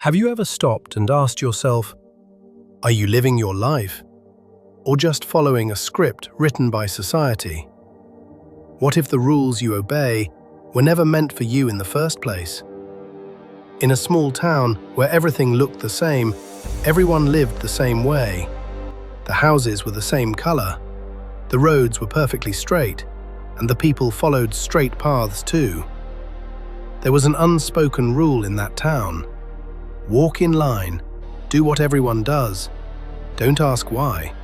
Have you ever stopped and asked yourself, are you living your life, or just following a script written by society? What if the rules you obey were never meant for you in the first place? In a small town where everything looked the same, everyone lived the same way. The houses were the same color, the roads were perfectly straight, and the people followed straight paths too. There was an unspoken rule in that town. Walk in line, do what everyone does, don't ask why.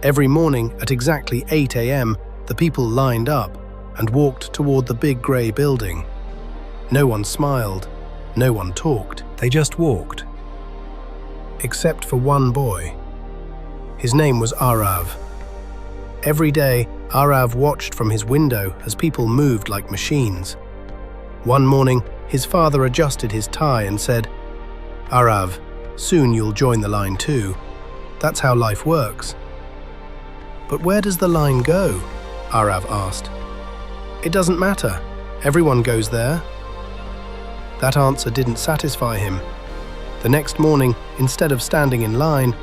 Every morning at exactly 8 a.m., the people lined up and walked toward the big grey building. No one smiled, no one talked, they just walked. Except for one boy. His name was Arav. Every day, Arav watched from his window as people moved like machines. One morning, his father adjusted his tie and said, "Arav, soon you'll join the line too. That's how life works." "But where does the line go?" Arav asked. "It doesn't matter. Everyone goes there." That answer didn't satisfy him. The next morning, instead of standing in line,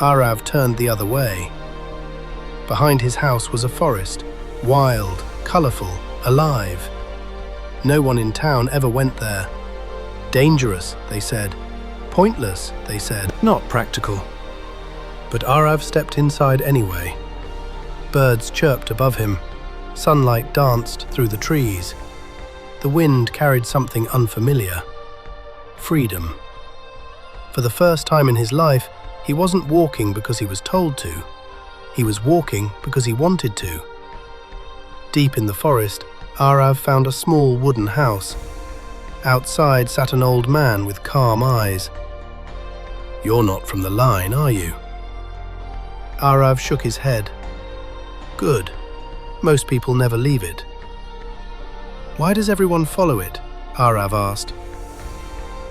Arav turned the other way. Behind his house was a forest, wild, colorful, alive. No one in town ever went there. Dangerous, they said. Pointless, they said. Not practical. But Arav stepped inside anyway. Birds chirped above him. Sunlight danced through the trees. The wind carried something unfamiliar. Freedom. For the first time in his life, he wasn't walking because he was told to. He was walking because he wanted to. Deep in the forest, Arav found a small wooden house. Outside sat an old man with calm eyes. "You're not from the line, are you?" Arav shook his head. "Good. Most people never leave it." "Why does everyone follow it?" Arav asked.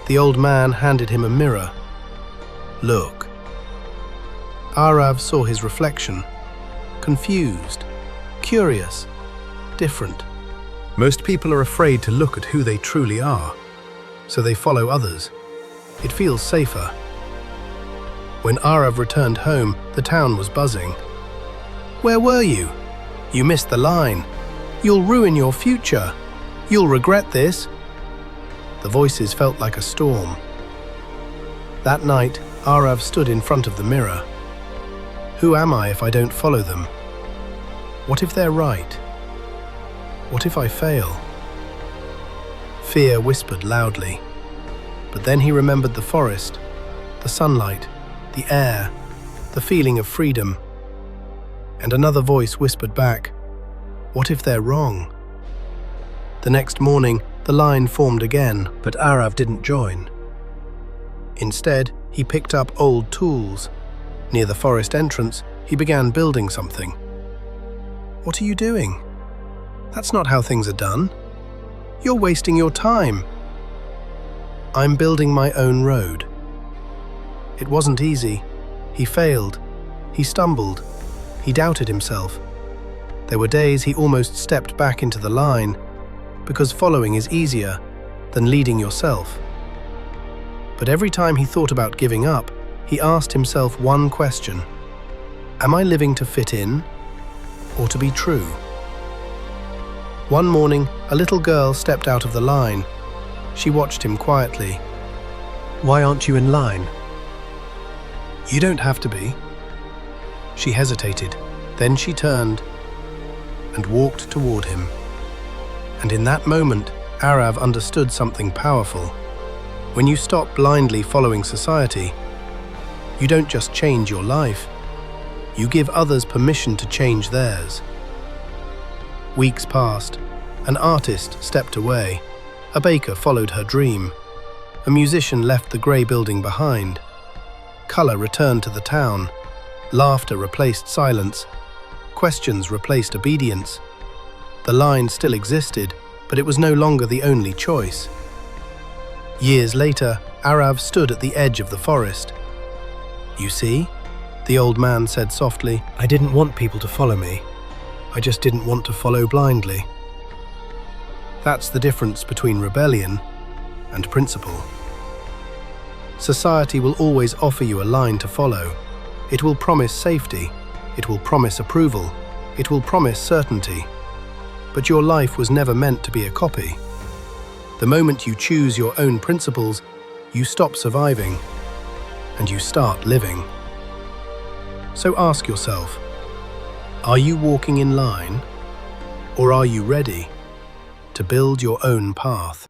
The old man handed him a mirror. "Look." Arav saw his reflection. Confused, curious, different. Most people are afraid to look at who they truly are, so they follow others. It feels safer. When Arav returned home, the town was buzzing. "Where were you? You missed the line. You'll ruin your future. You'll regret this." The voices felt like a storm. That night, Arav stood in front of the mirror. Who am I if I don't follow them? What if they're right? What if I fail? Fear whispered loudly. But then he remembered the forest, the sunlight, the air, the feeling of freedom. And another voice whispered back, "What if they're wrong?" The next morning, the line formed again, but Arav didn't join. Instead, he picked up old tools. Near the forest entrance, he began building something. "What are you doing? That's not how things are done. You're wasting your time." "I'm building my own road." It wasn't easy. He failed. He stumbled. He doubted himself. There were days he almost stepped back into the line, because following is easier than leading yourself. But every time he thought about giving up, he asked himself one question: am I living to fit in or to be true? One morning, a little girl stepped out of the line. She watched him quietly. "Why aren't you in line?" "You don't have to be." She hesitated. Then she turned and walked toward him. And in that moment, Arav understood something powerful. When you stop blindly following society, you don't just change your life, you give others permission to change theirs. Weeks passed. An artist stepped away. A baker followed her dream. A musician left the grey building behind. Color returned to the town. Laughter replaced silence. Questions replaced obedience. The line still existed, but it was no longer the only choice. Years later, Arav stood at the edge of the forest. "You see?" the old man said softly. "I didn't want people to follow me. I just didn't want to follow blindly." That's the difference between rebellion and principle. Society will always offer you a line to follow. It will promise safety, it will promise approval, it will promise certainty. But your life was never meant to be a copy. The moment you choose your own principles, you stop surviving and you start living. So ask yourself, are you walking in line, or are you ready to build your own path?